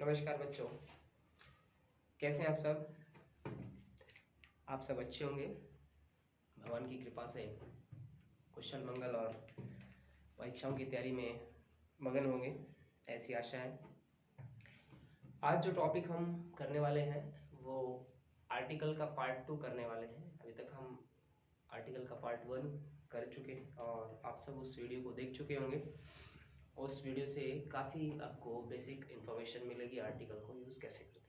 नमस्कार बच्चों, कैसे हैं आप सब। आप सब अच्छे होंगे। भगवान की कृपा से कुशल मंगल और परीक्षाओं की तैयारी में मगन होंगे, ऐसी आशा है। आज जो टॉपिक हम करने वाले हैं वो आर्टिकल का पार्ट 2 करने वाले हैं। अभी तक हम आर्टिकल का पार्ट 1 कर चुके हैं और आप सब उस वीडियो को देख चुके होंगे। उस वीडियो से काफ़ी आपको बेसिक इन्फॉर्मेशन मिलेगी आर्टिकल को यूज़ कैसे करते हैं।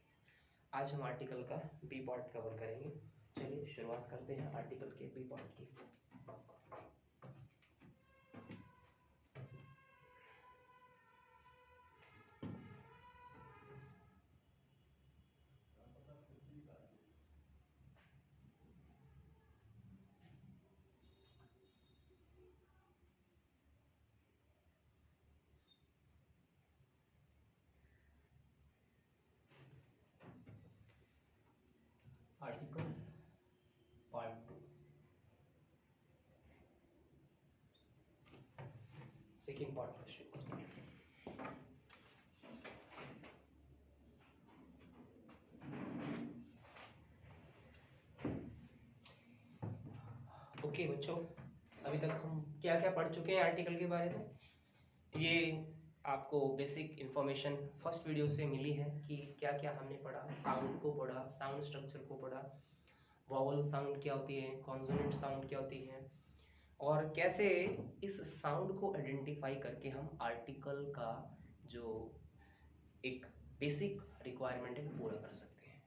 आज हम आर्टिकल का बी पार्ट कवर करेंगे। चलिए शुरुआत करते हैं आर्टिकल के बी पार्ट की। आर्टिकल पार्ट 2 सेकेंड पार्ट को शुरू करते हैं। ओके बच्चों, अभी तक हम क्या क्या पढ़ चुके हैं आर्टिकल के बारे में। ये आपको बेसिक इन्फॉर्मेशन फर्स्ट वीडियो से मिली है कि क्या क्या हमने पढ़ा। साउंड को पढ़ा, साउंड स्ट्रक्चर को पढ़ा, वॉवल साउंड क्या होती है, कॉन्सोनेंट साउंड क्या होती है, और कैसे इस साउंड को आइडेंटिफाई करके हम आर्टिकल का जो एक बेसिक रिक्वायरमेंट है पूरा कर सकते हैं।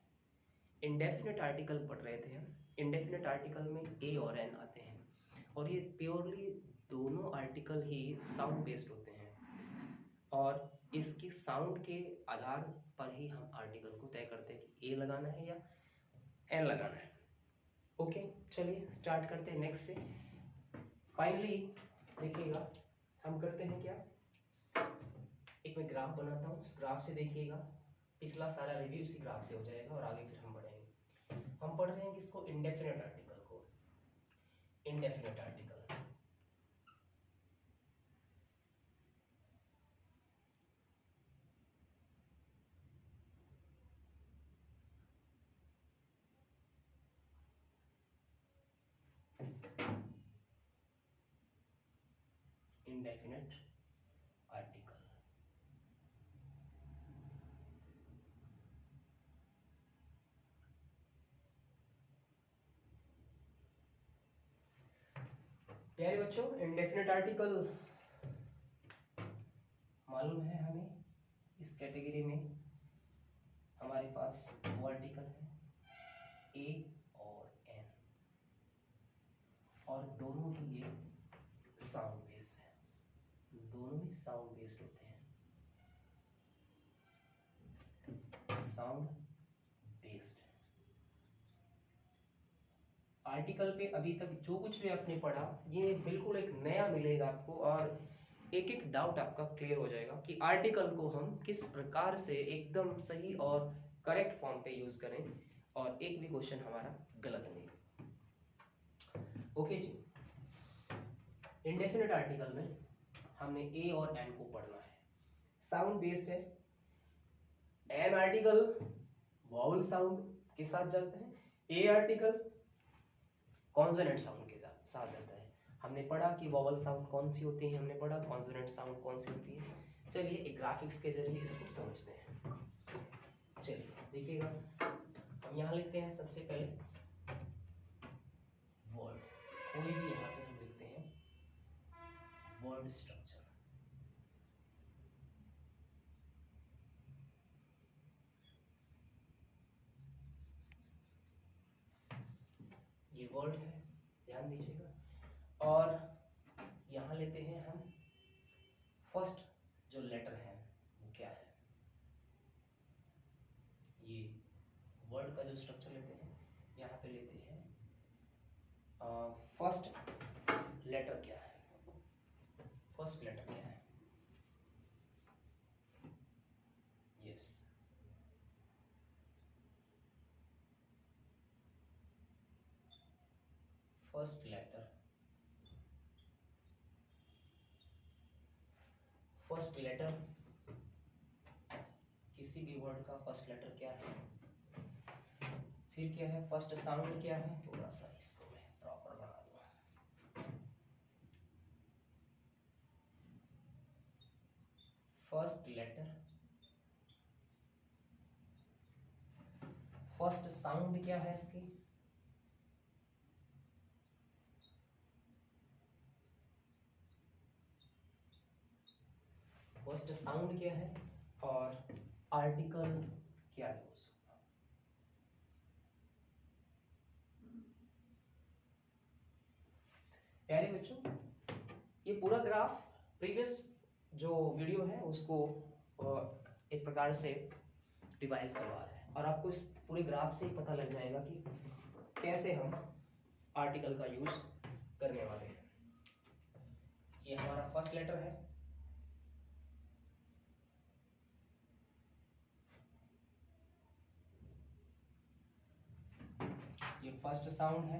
इंडेफिनेट आर्टिकल पढ़ रहे थे हम। इंडेफिनेट आर्टिकल में ए और एन आते हैं और ये प्योरली दोनों आर्टिकल ही साउंड बेस्ड होते हैं और इसकी साउंड के आधार पर ही हम आर्टिकल को तय करते हैं कि ए लगाना है या एन लगाना है। ओके, चलिए स्टार्ट करते हैं नेक्स्ट से। फाइनली देखिएगा हम करते हैं क्या, एक मैं ग्राफ बनाता हूँ। उस ग्राफ से देखिएगा पिछला सारा रिव्यू इसी ग्राफ से हो जाएगा और आगे फिर हम बढ़ेंगे। हम पढ़ रहे हैं किसको, इंडेफिनेट आर्टिकल को। इंडेफिनेट आर्टिकल इंडेफिनेट आर्टिकल प्यारे बच्चों, इंडेफिनेट आर्टिकल मालूम है हमें। इस कैटेगरी में हमारे पास दो आर्टिकल है, ए और एन, और दोनों ही ये साउंड बेस्ड है। दोनों ही साउंड बेस्ड होते हैं, साउंड बेस्ड। आर्टिकल पे अभी तक जो कुछ भी आपने पढ़ा ये बिल्कुल एक नया मिलेगा आपको और एक एक डाउट आपका क्लियर हो जाएगा कि आर्टिकल को हम किस प्रकार से एकदम सही और करेक्ट फॉर्म पे यूज करें और एक भी क्वेश्चन हमारा गलत नहीं। ओके जी, इंडेफिनेट आर्टिकल में हमने ए और एन को पढ़ना है। साउंड बेस्ड है। एन आर्टिकल वॉवल साउंड के साथ जाता है, ए आर्टिकल कॉन्सोनेंट साउंड के साथ जाता है। हमने पढ़ा कि वॉवल साउंड कौन सी होती है, हमने पढ़ा कॉन्सोनेंट साउंड कौन सी होती है। चलिए एक ग्राफिक्स के जरिए इसको समझते हैं। चलिए देखिएगा, हम यहाँ लिखते हैं सबसे पहले वर्ड, कोई भी यहाँ पे हम लिखते हैं वर्ड स्ट्रक्चर। ये वर्ड है, ध्यान दीजिएगा। और यहाँ लेते हैं हम फर्स्ट जो लेटर है वो क्या है। ये वर्ड का जो स्ट्रक्चर लेते हैं, यहाँ पे लेते हैं फर्स्ट लेटर क्या है। फर्स्ट लेटर क्या है, yes, first letter. First letter किसी भी वर्ड का फर्स्ट लेटर क्या है, फिर क्या है फर्स्ट साउंड क्या है, थोड़ा सा इसको मैं प्रॉपर बना दूं। फर्स्ट लेटर, फर्स्ट साउंड क्या है इसकी, फर्स्ट साउंड क्या है, और आर्टिकल क्या यूज होगा। प्यारे बच्चों, ये पूरा ग्राफ प्रीवियस जो वीडियो है उसको एक प्रकार से रिवाइज करवा रहा है, और आपको इस पूरे ग्राफ से ही पता लग जाएगा कि कैसे हम आर्टिकल का यूज करने वाले हैं। ये हमारा फर्स्ट लेटर है, ये फर्स्ट साउंड है।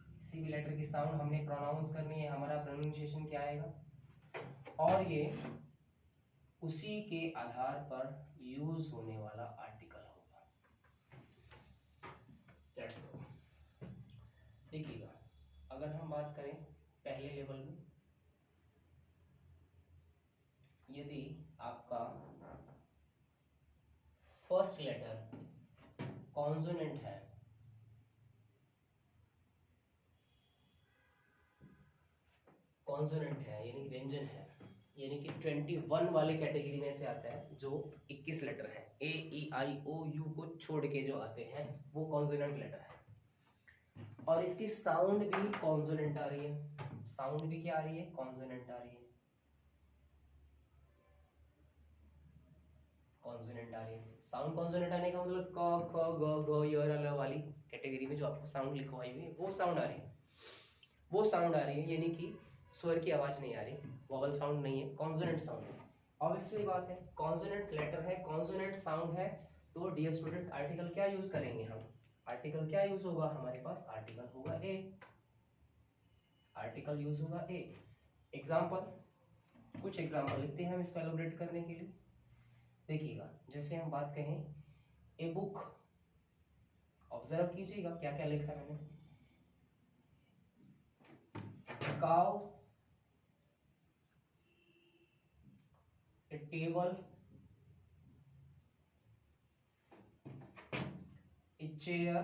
किसी भी लेटर की साउंड हमने प्रोनाउंस करनी है, हमारा प्रोनाउंसिएशन क्या आएगा, और ये उसी के आधार पर यूज होने वाला आर्टिकल होगा। Let's go. देखिएगा, अगर हम बात करें पहले लेवल में, यदि आपका फर्स्ट लेटर कॉन्सोनेंट है, कॉन्सोनेंट है यानी व्यंजन है, यानी कि 21 वाले कैटेगरी में से आता है, जो 21 लेटर है, ए ई आई ओ यू को छोड़ के जो आते हैं वो कॉन्सोनेंट लेटर है, और इसकी साउंड भी कॉन्सोनेंट आ रही है। साउंड भी क्या आ रही है, कॉन्सोनेंट आ रही है, कॉन्सोनेंट आ रही है। साउंड कॉन्सोनेंट आने का मतलब क ख ग घ य र ल वाली कैटेगरी में जो आपको साउंड लिखवाई हुई है वो साउंड आ रही है, वो साउंड आ रही है, यानी कि स्वर की आवाज नहीं आ रही, वोवल साउंड नहीं है, कॉन्सोनेंट साउंड है। ऑब्वियसली बात है, कॉन्सोनेंट लेटर है, कॉन्सोनेंट साउंड है, तो डियर स्टूडेंट आर्टिकल क्या यूज करेंगे हम, आर्टिकल क्या यूज होगा हमारे पास, आर्टिकल होगा ए, आर्टिकल यूज होगा ए। एग्जाम्पल, कुछ एग्जाम्पल लिखते हैं हम इसको एलोबरेट करने के लिए। देखिएगा, जैसे हम बात कहें ए बुक, ऑब्जर्व कीजिएगा क्या क्या लिखा है मैंने, cow, a table, a chair,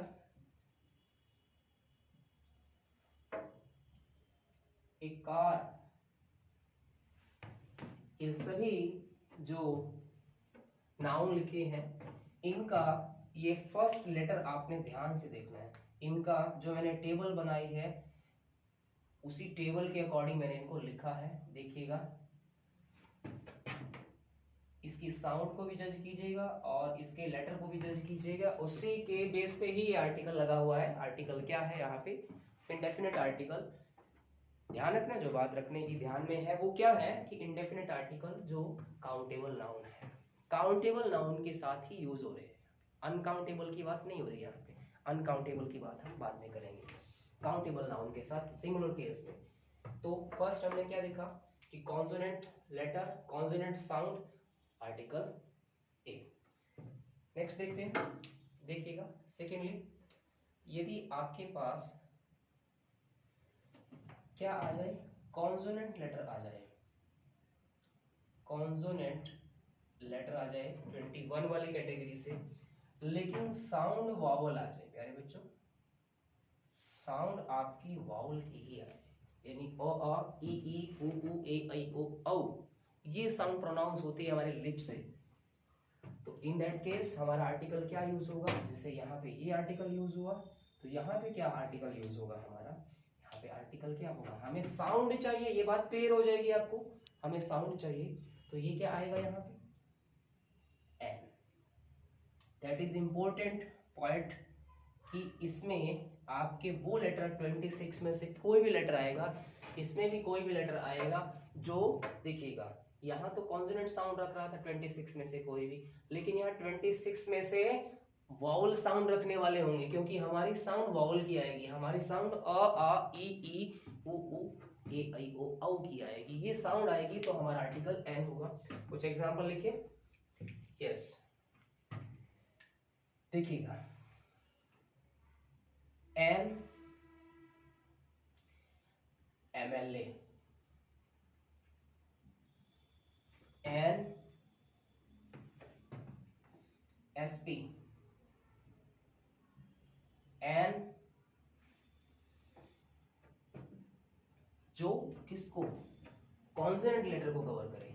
a car, ये सभी जो नाउन लिखे हैं इनका ये फर्स्ट लेटर आपने ध्यान से देखना है। इनका जो मैंने टेबल बनाई है उसी टेबल के अकॉर्डिंग मैंने इनको लिखा है। देखिएगा, इसकी साउंड को भी जज कीजिएगा और इसके लेटर को भी जज कीजिएगा, उसी के बेस पे ही ये आर्टिकल लगा हुआ है। आर्टिकल क्या है यहाँ पे, इंडेफिनिट आर्टिकल। ध्यान रखना, जो बात रखने की ध्यान में है वो क्या है कि इंडेफिनिट आर्टिकल जो काउंटेबल नाउन है, काउंटेबल नाउन के साथ ही यूज हो रहे हैं, अनकाउंटेबल की बात नहीं हो रही है यहाँ पे, अनकाउंटेबल की बात हम बाद में करेंगे, काउंटेबल नाउन के साथ सिंगुलर केस में। तो फर्स्ट हमने क्या देखा कि consonant letter, consonant sound, article A. Next देखते हैं, देखिएगा सेकेंडली, यदि आपके पास क्या आ जाए, कॉन्सोनेंट लेटर आ जाए, कॉन्सोनेंट लेटर आ जाए 21 वाली कैटेगरी से, लेकिन साउंड वावल आ जाए, प्यारे बच्चों साउंड आपकी वावल की ही आ जाए, यानी अ आ ई ई उ उ ए ऐ ओ औ, ये साउंड प्रोनाउंस होती है हमारे लिप से। तो इन दैट केस हमारा आर्टिकल क्या यूज होगा, जैसे यहाँ पे ये आर्टिकल यूज हुआ, तो यहाँ पे क्या आर्टिकल यूज होगा हमारा, यहाँ पे आर्टिकल क्या होगा, हमें साउंड चाहिए, ये बात क्लियर हो जाएगी आपको, हमें साउंड चाहिए, तो ये क्या आएगा यहाँ पे an. That is important point कि इसमें आपके वो लेटर 26 में से कोई भी लेटर आएगा, इसमें भी कोई भी लेटर आएगा जो, देखिएगा यहाँ तो कॉन्सोनेंट साउंड रख रहा था 26 में से कोई भी, लेकिन यहाँ 26 में से वावल साउंड रखने वाले होंगे, क्योंकि हमारी साउंड वावल की आएगी, हमारी साउंड अ आ ई उ उ ए ऐ ओ औ की आएगी, ये साउंड आएगी तो हमारा आर्टिकल एन होगा। कुछ एग्जांपल लिखिए। यस, देखिएगा an MLA, an SP, an जो किसको कॉन्सोनेंट लेटर को कवर करे,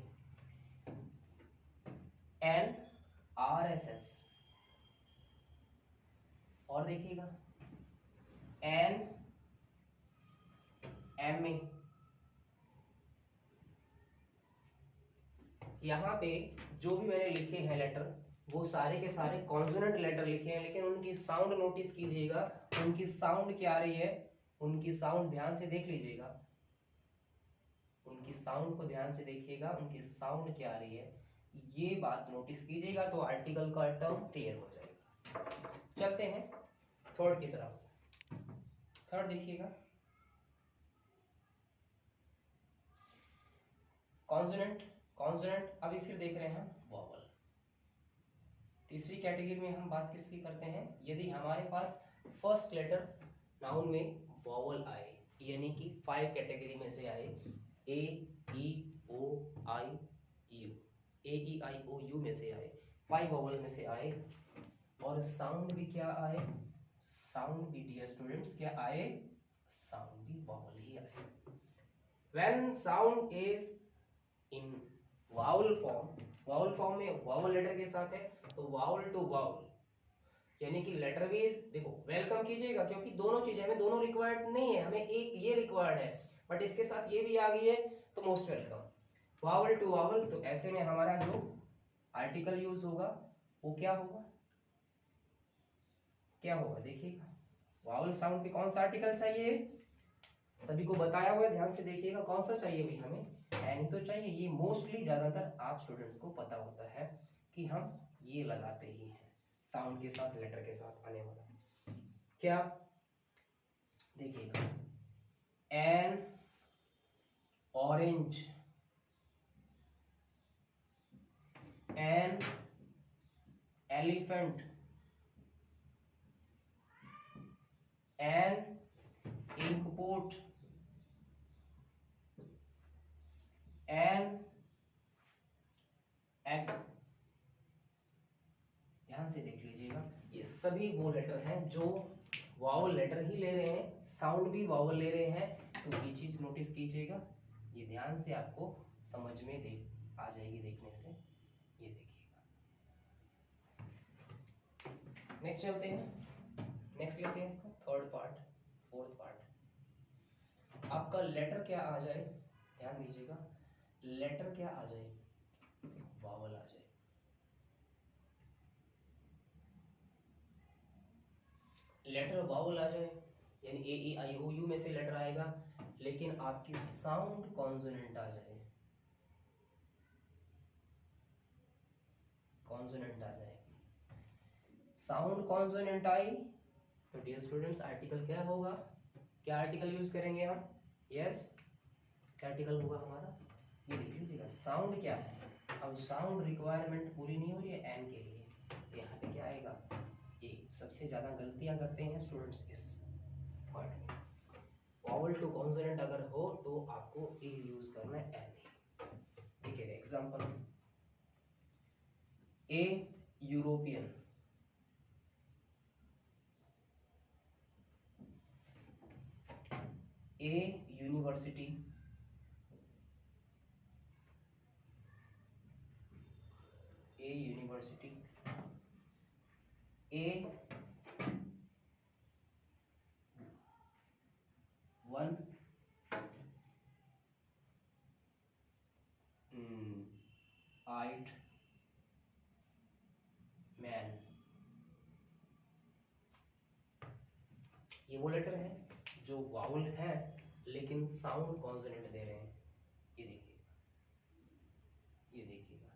एन RSS, और देखिएगा एन MA। यहाँ पे जो भी मैंने लिखे हैं लेटर वो सारे के सारे कॉन्सोनेंट लेटर लिखे हैं, लेकिन उनकी साउंड नोटिस कीजिएगा, उनकी साउंड क्या आ रही है, उनकी साउंड ध्यान से देख लीजिएगा, उनकी साउंड को ध्यान से देखिएगा, उनकी साउंड क्या आ रही है, ये बात नोटिस कीजिएगा तो आर्टिकल का टर्म क्लियर हो जाएगा। चलते हैं थर्ड की तरफ। थर्ड देखिएगा कॉन्सोनेंट, कॉन्सोनेंट अभी फिर देख रहे हैं हम वॉवल। तीसरी कैटेगरी में हम बात किसकी करते हैं, यदि हमारे पास फर्स्ट लेटर नाउन में वॉवल आए, यानी कि 5 कैटेगरी में से आए, A E O I U, A E I O U में से आए, 5 वॉवल में से आए, और साउंड भी क्या आए, साउंड भी डियर स्टूडेंट्स क्या आए, साउंड भी वॉवल ही आए। When sound is in vowel form, vowel form में वाउल लेटर के साथ है तो वाउल टू वाउल, यानी कि लेटर भी देखो वेलकम कीजिएगा, क्योंकि दोनों चीजें हमें दोनों रिक्वायर्ड नहीं है, हमें एक ये रिक्वायर्ड है बट इसके साथ ये भी आ गई है तो most welcome, vowel to vowel. तो ऐसे में हमारा जो आर्टिकल यूज होगा वो क्या होगा, क्या होगा देखिएगा, वाउल साउंड पे कौन सा आर्टिकल चाहिए, सभी को बताया हुआ है, ध्यान से देखिएगा कौन सा चाहिए भाई, हमें एनी तो चाहिए। ये मोस्टली ज्यादातर आप स्टूडेंट्स को पता होता है कि हम ये लगाते ही हैं साउंड के साथ, लेटर के साथ आने वाला क्या, देखिएगा an orange, an elephant, an inkpot, an egg. ध्यान से देख लीजिएगा ये सभी वो लेटर हैं जो वावल लेटर ही ले रहे हैं, साउंड भी वावल ले रहे हैं, तो ये चीज नोटिस कीजिएगा, ये ध्यान से आपको समझ में आ जाएगी देखने से, ये देखिएगा। नेक्स्ट चलते हैं, नेक्स्ट लेते हैं इसका थर्ड पार्ट, फोर्थ पार्ट। आपका लेटर क्या आ जाए, ध्यान दीजिएगा, लेटर क्या आ जाए, वावल आ जाए। लेटर वावल आ जाए यानी ए ई आई ओ यू में से लेटर आएगा, लेकिन आपकी साउंड कॉन्सोनेंट आ जाए, कॉन्सोनेंट आ जाए, साउंड कॉन्सोनेंट आई तो डियर स्टूडेंट्स आर्टिकल क्या होगा, क्या आर्टिकल यूज करेंगे हम, यस क्या आर्टिकल होगा हमारा, ये देख लीजिएगा साउंड क्या है। अब साउंड रिक्वायरमेंट पूरी नहीं हो रही है एन के लिए, यहाँ पे क्या आएगा, ए। सबसे ज्यादा गलतियां करते हैं स्टूडेंट्स इस पार्ट में, वावल टू कॉन्सोनेंट अगर हो तो आपको ए यूज करना है, एन नहीं। देखिएगा एग्जांपल, ए यूरोपियन, ए यूनिवर्सिटी, ए यूनिवर्सिटी, ए वन आइट मैन। ये वो लेटर है जो वाउल है लेकिन साउंड कॉन्सोनेंट दे रहे हैं, ये देखिएगा, ये देखिएगा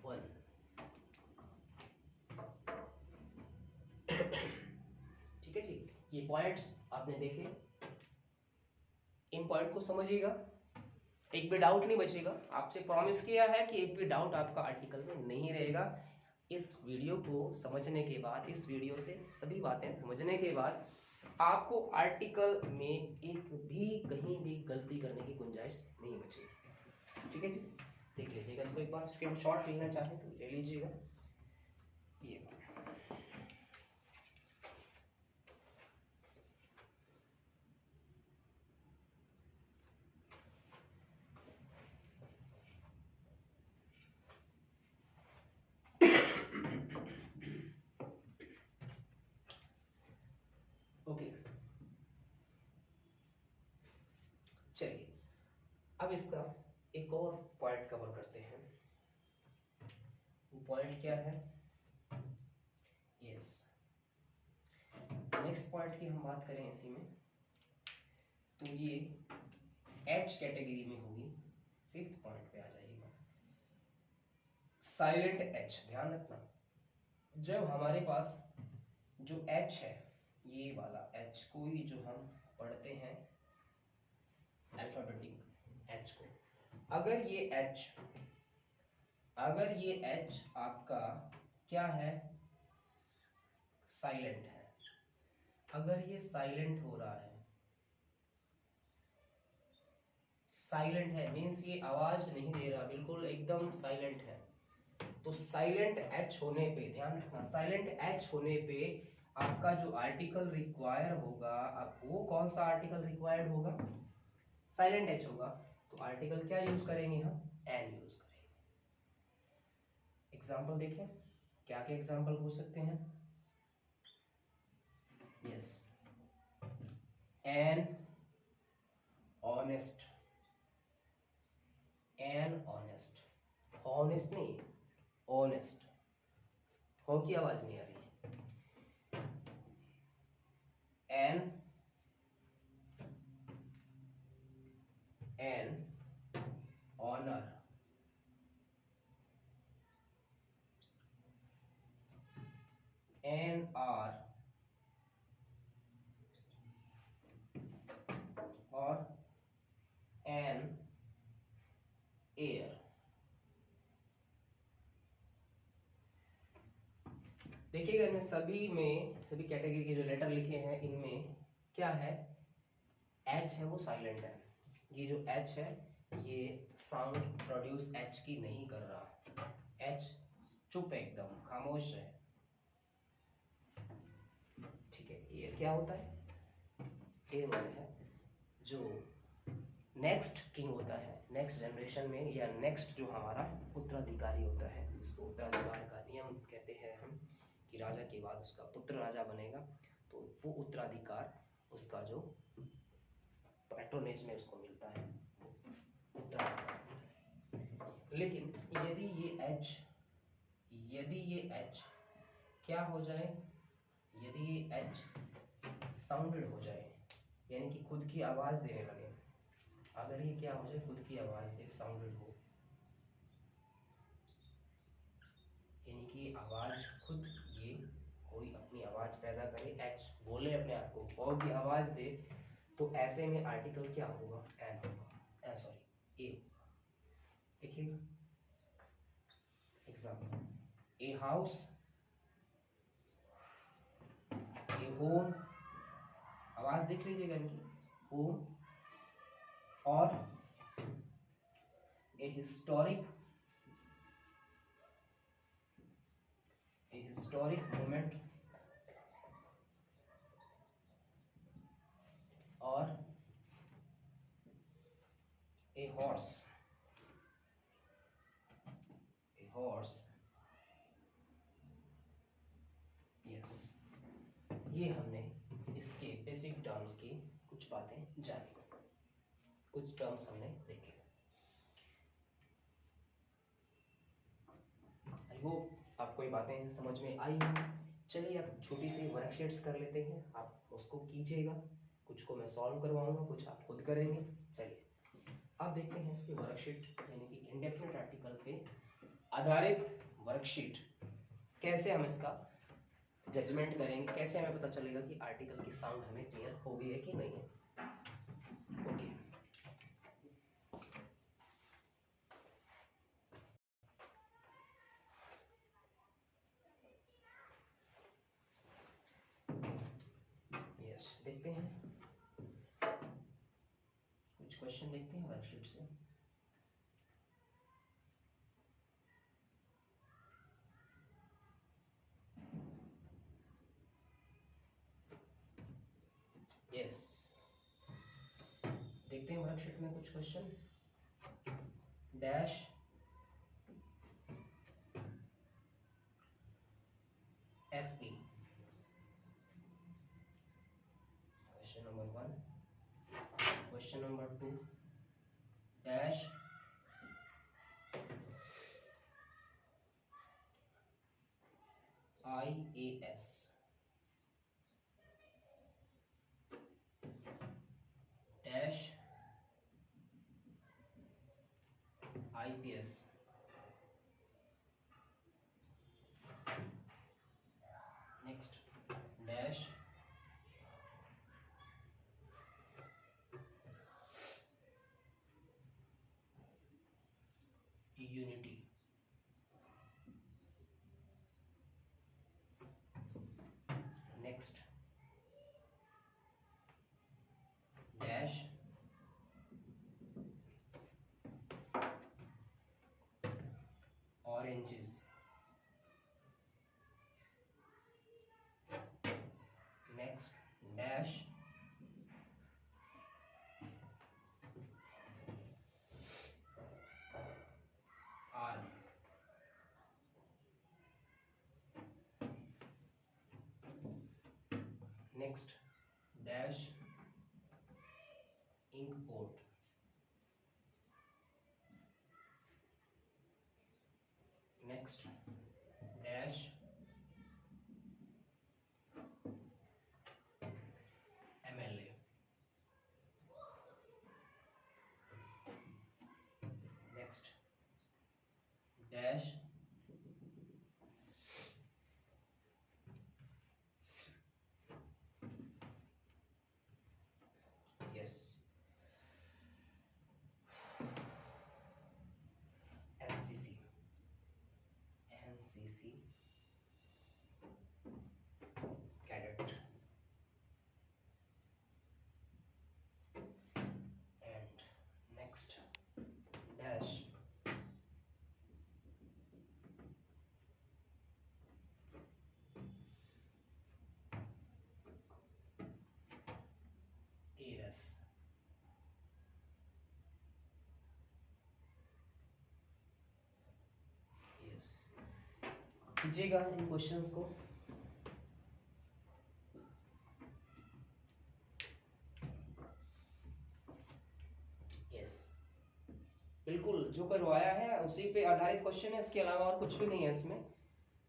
वन। ठीक है जी, ये पॉइंट्स आपने देखे, इन पॉइंट को समझिएगा, एक भी डाउट नहीं बचेगा, आपसे प्रॉमिस किया है कि एक भी डाउट आपका आर्टिकल में नहीं रहेगा। इस वीडियो को समझने के बाद, इस वीडियो से सभी बातें समझने के बाद आपको आर्टिकल में एक भी कहीं भी गलती करने की गुंजाइश नहीं बचेगी। ठीक है जी, देख लीजिएगा इसको एक बार, स्क्रीनशॉट लेना चाहे तो ले लीजिएगा। ये ओके, चलिए अब इसका एक और पॉइंट कवर करते हैं। वो पॉइंट क्या है? यस, नेक्स्ट पॉइंट की हम बात करें इसी में, तो ये एच कैटेगरी में होगी। फिफ्थ पॉइंट पे आ जाइएगा, साइलेंट एच। ध्यान रखना, जब हमारे पास जो एच है, ये वाला एच को ही जो हम पढ़ते हैं अल्फाबेटिक एच को, अगर ये एच आपका क्या है? साइलेंट है। अगर ये साइलेंट हो रहा है, साइलेंट है मीन्स ये आवाज नहीं दे रहा, बिल्कुल एकदम साइलेंट है, तो साइलेंट एच होने पे, ध्यान रखना, साइलेंट एच होने पे आपका जो आर्टिकल रिक्वायर होगा, अब वो कौन सा आर्टिकल रिक्वायर्ड होगा? साइलेंट एच होगा, तो आर्टिकल क्या यूज करेंगे हम? एन यूज करेंगे। एग्जाम्पल देखें, क्या क्या एग्जाम्पल हो सकते हैं? Yes, an honest, an honest, honest नहीं, ऑनेस्ट, हो की आवाज नहीं आ रही है। एन ऑनर, एन आर और एन एयर। देखिएगा इनमें सभी कैटेगरी के जो लेटर लिखे हैं, इनमें क्या है? एच है वो साइलेंट है। ये जो एच है ये साउंड प्रोड्यूस एच की नहीं कर रहा, एच चुप है, एकदम खामोश है। ठीक है, एयर क्या होता है? एयर वाला है जो नेक्स्ट किंग होता है, नेक्स्ट जनरेशन में, या नेक्स्ट जो हमारा उत्तराधिकारी होता है, उसको उत्तराधिकार का नियम कहते हैं हम, कि राजा के बाद उसका पुत्र राजा बनेगा, तो वो उत्तराधिकार उसका जो पैट्रोनेज में उसको मिलता है उत्तराधिकार। लेकिन यदि ये एच क्या हो जाए? यदि ये एच साउंडेड हो जाए, यानी कि खुद की आवाज देने लगे, अगर ये क्या हो जाए? खुद की आवाज दे, साउंडेड हो, यानी कि आवाज खुद, ये कोई अपनी आवाज पैदा करे, एच बोले अपने आप को और भी आवाज दे, तो ऐसे में आर्टिकल क्या होगा? एन होगा, सॉरी ए। देखिएगा example, a house, A home, आवाज देख लीजिएगा इनकी, होम, और ए हिस्टोरिक मोमेंट, और ए हॉर्स, यस। ये हमने इसके बेसिक टर्म्स की कुछ बातें जानी, कुछ टर्म्स हमने देखे। आई होप आपको ये बातें समझ में आई होंगी। चलिए अब छोटी सी वर्कशीट्स कर लेते हैं, आप उसको कीजिएगा, कुछ को मैं सॉल्व करवाऊंगा, कुछ आप खुद करेंगे। चलिए अब देखते हैं इसकी वर्कशीट, यानी कि इंडेफिनिट आर्टिकल पे आधारित वर्कशीट, कैसे हम इसका जजमेंट करेंगे, कैसे हमें पता चलेगा कि आर्टिकल की साउंड हमें क्लियर हो गई है कि नहीं है। ओके, देखते हैं कुछ क्वेश्चन, देखते हैं वर्कशीट से। यस, देखते हैं वर्कशीट में कुछ question. Dash SP, question number 1। Question number 2, dash IAS, dash IPS, next dash unity, next dash oranges, next dash arm, next dash ink pot, next dash MLA, next dash yes NCC, cadet, and next dash ARAS। Yes, कीजिएगा इन questions को। Yes, बिल्कुल जो करवाया है उसी पे आधारित क्वेश्चन है, इसके अलावा और कुछ भी नहीं है इसमें।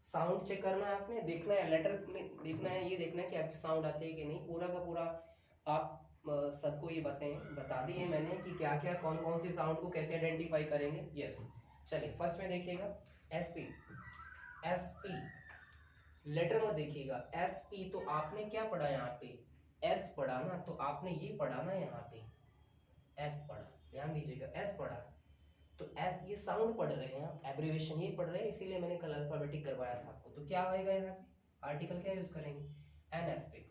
साउंड चेक करना है आपने, देखना है लेटर में, देखना है, ये देखना है कि आपकी साउंड आती है कि नहीं। पूरा का पूरा आप सबको ये बता दिए मैंने कि क्या क्या कौन कौन सी साउंड को कैसे आइडेंटिफाई करेंगे। यस, चलिए फर्स्ट में देखिएगा एसपी। एसपी लेटर में देखिएगा, एसपी तो आपने क्या पढ़ा यहाँ पे, एस पढ़ा ना, तो आपने ये पढ़ा ना यहाँ पे एस पढ़ा, ध्यान दीजिएगा एस पढ़ा, तो एस ये साउंड पढ़ रहे हैं आप, एब्रिविएशन ये पढ़ रहे हैं, इसीलिए मैंने कल अल्फाबेटिक करवाया था आपको। तो क्या आएगा यहाँ पे, आर्टिकल क्या यूज करेंगे, एनएसपी।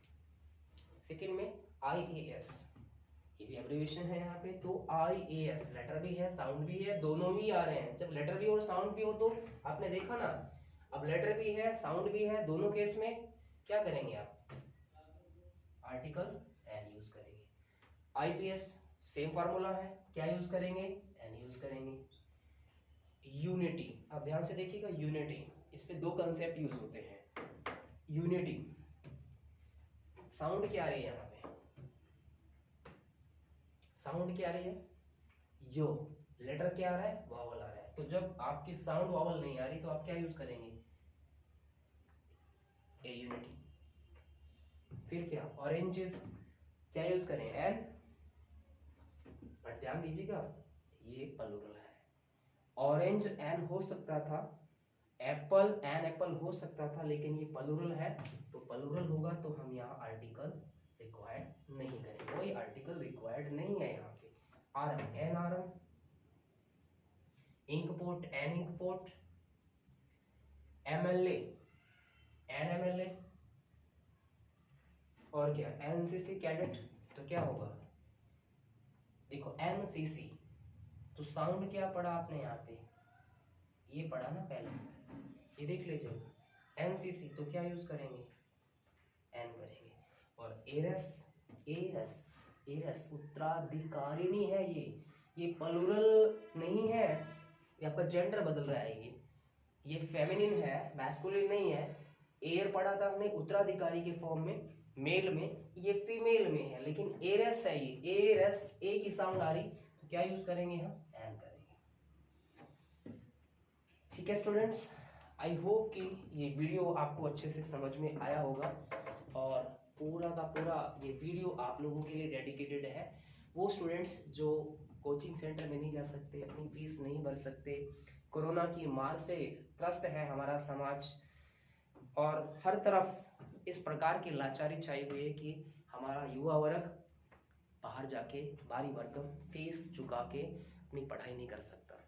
सेकंड में आईएएस, ये भी एब्रिविएशन है यहाँ पे, तो आईएएस लेटर भी है साउंड भी है, दोनों ही आ रहे हैं। जब लेटर भी और साउंड भी हो तो आपने देखा ना, अब लेटर भी है साउंड भी है, दोनों केस में क्या करेंगे आप, आर्टिकल एन यूज करेंगे। आईपीएस सेम फार्मूला है, क्या यूज करेंगे, एन यूज करेंगे। यूनिटी, अब ध्यान से देखिएगा, यूनिटी, इस पे दो कंसेप्ट यूज होते हैं। यूनिटी साउंड क्या आ रही है यहाँ पे, साउंड क्या आ रही है, यो, लेटर क्या आ रहा है, वावल आ रहा है। तो जब आपकी साउंड वावल नहीं आ रही तो आप क्या यूज करेंगे, ए यूनिटी। फिर क्या, ऑरेंजेस क्या यूज करें, एन, बट ध्यान दीजिएगा ये प्लूरल है। ऑरेंज एन हो सकता था, एप्पल एन एप्पल हो सकता था, लेकिन ये प्लूरल है, तो प्लूरल होगा तो हम यहाँ आर्टिकल रिक्वायर्ड नहीं करेंगे, कोई आर्टिकल रिक्वायर्ड नहीं है यहाँ पे। Arm an arm, inkpot an inkpot, MLA an MLA, और क्या एनसीसी कैडेट, तो क्या होगा, देखो एनसीसी, तो साउंड क्या पढ़ा आपने यहाँ पे, ये पढ़ा ना पहले, ये देख लीजिए एनसीसी, तो क्या यूज करेंगे, एन करेंगे। और एरस, एरस, एरस उत्तराधिकारिणी है, ये प्लूरल नहीं है, ये आपका जेंडर बदल रहा है, ये फेमिनिन है, मैस्कुलिन नहीं है। एयर पढ़ा था हमने उत्तराधिकारी के फॉर्म में, मेल में, ये फीमेल में है, लेकिन एरस है ये, एरस, ए की साउंड आ रही, तो क्या यूज करेंगे हम, एन करेंगे। ठीक है स्टूडेंट्स, आई होप कि ये वीडियो आपको अच्छे से समझ में आया होगा, और पूरा का पूरा ये वीडियो आप लोगों के लिए डेडिकेटेड है। वो स्टूडेंट्स जो कोचिंग सेंटर में नहीं जा सकते, अपनी फीस नहीं भर सकते, कोरोना की मार से त्रस्त है हमारा समाज, और हर तरफ इस प्रकार की लाचारी छाई हुई है कि हमारा युवा वर्ग बाहर जाके भारी भरकम फीस चुका के अपनी पढ़ाई नहीं कर सकता,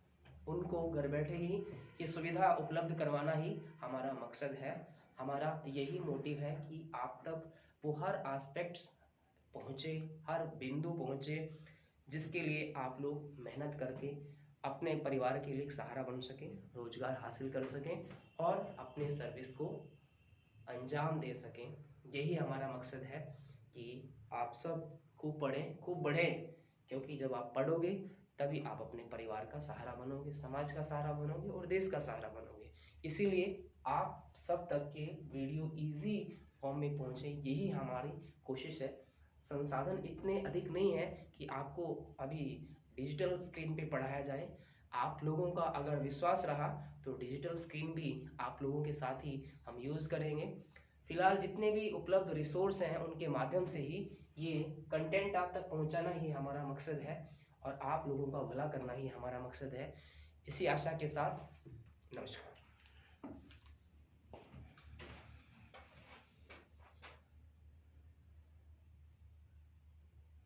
उनको घर बैठे ही ये सुविधा उपलब्ध करवाना ही हमारा मकसद है। हमारा यही मोटिव है कि आप तक वो हर एस्पेक्ट्स पहुँचे, हर बिंदु पहुँचे, जिसके लिए आप लोग मेहनत करके अपने परिवार के लिए एक सहारा बन सकें, रोजगार हासिल कर सकें और अपने सर्विस को अंजाम दे सकें। यही हमारा मकसद है कि आप सब खूब पढ़ें, खूब बढ़ें, क्योंकि जब आप पढ़ोगे तभी आप अपने परिवार का सहारा बनोगे, समाज का सहारा बनोगे और देश का सहारा बनोगे। इसीलिए आप सब तक के वीडियो इजी फॉर्म में पहुँचे, यही हमारी कोशिश है। संसाधन इतने अधिक नहीं है कि आपको अभी डिजिटल स्क्रीन पे पढ़ाया जाए। आप लोगों का अगर विश्वास रहा तो डिजिटल स्क्रीन भी आप लोगों के साथ ही हम यूज़ करेंगे। फिलहाल जितने भी उपलब्ध रिसोर्स हैं उनके माध्यम से ही ये कंटेंट आप तक पहुंचाना ही हमारा मकसद है, और आप लोगों का भला करना ही हमारा मकसद है। इसी आशा के साथ नमस्कार।